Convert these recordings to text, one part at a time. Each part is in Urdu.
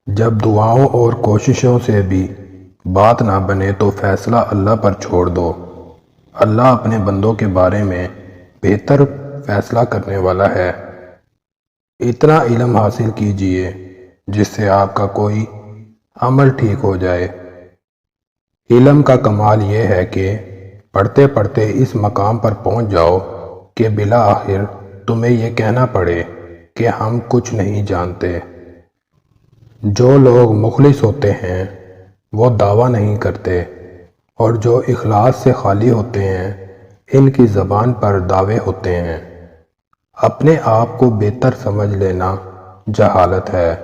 جب دعاؤں اور کوششوں سے بھی بات نہ بنے تو فیصلہ اللہ پر چھوڑ دو۔ اللہ اپنے بندوں کے بارے میں بہتر فیصلہ کرنے والا ہے۔ اتنا علم حاصل کیجئے جس سے آپ کا کوئی عمل ٹھیک ہو جائے۔ علم کا کمال یہ ہے کہ پڑھتے پڑھتے اس مقام پر پہنچ جاؤ کہ بالآخر تمہیں یہ کہنا پڑے کہ ہم کچھ نہیں جانتے۔ جو لوگ مخلص ہوتے ہیں وہ دعویٰ نہیں کرتے، اور جو اخلاص سے خالی ہوتے ہیں ان کی زبان پر دعوے ہوتے ہیں۔ اپنے آپ کو بہتر سمجھ لینا جہالت ہے۔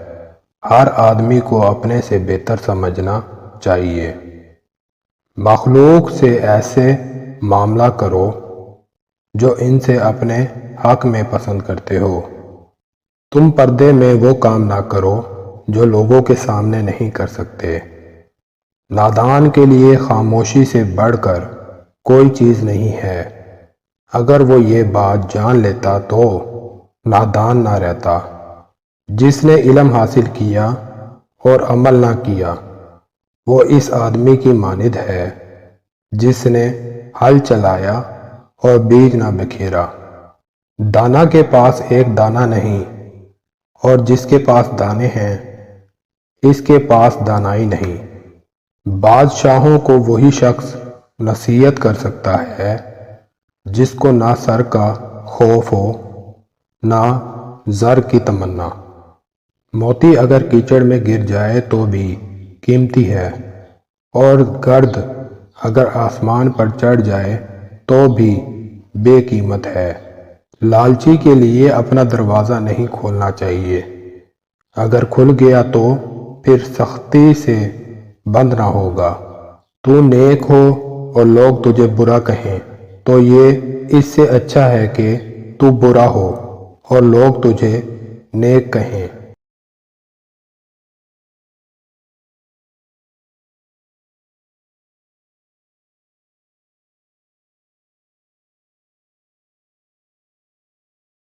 ہر آدمی کو اپنے سے بہتر سمجھنا چاہیے۔ مخلوق سے ایسے معاملہ کرو جو ان سے اپنے حق میں پسند کرتے ہو۔ تم پردے میں وہ کام نہ کرو جو لوگوں کے سامنے نہیں کر سکتے۔ نادان کے لیے خاموشی سے بڑھ کر کوئی چیز نہیں ہے۔ اگر وہ یہ بات جان لیتا تو نادان نہ رہتا۔ جس نے علم حاصل کیا اور عمل نہ کیا وہ اس آدمی کی مانند ہے جس نے ہل چلایا اور بیج نہ بکھیرا۔ دانا کے پاس ایک دانہ نہیں، اور جس کے پاس دانے ہیں اس کے پاس دانائی نہیں۔ بادشاہوں کو وہی شخص نصیحت کر سکتا ہے جس کو نہ سر کا خوف ہو نہ زر کی تمنا۔ موتی اگر کیچڑ میں گر جائے تو بھی قیمتی ہے، اور گرد اگر آسمان پر چڑھ جائے تو بھی بے قیمت ہے۔ لالچی کے لیے اپنا دروازہ نہیں کھولنا چاہیے۔ اگر کھل گیا تو پھر سختی سے بند نہ ہوگا۔ تو نیک ہو اور لوگ تجھے برا کہیں تو یہ اس سے اچھا ہے کہ تو برا ہو اور لوگ تجھے نیک کہیں۔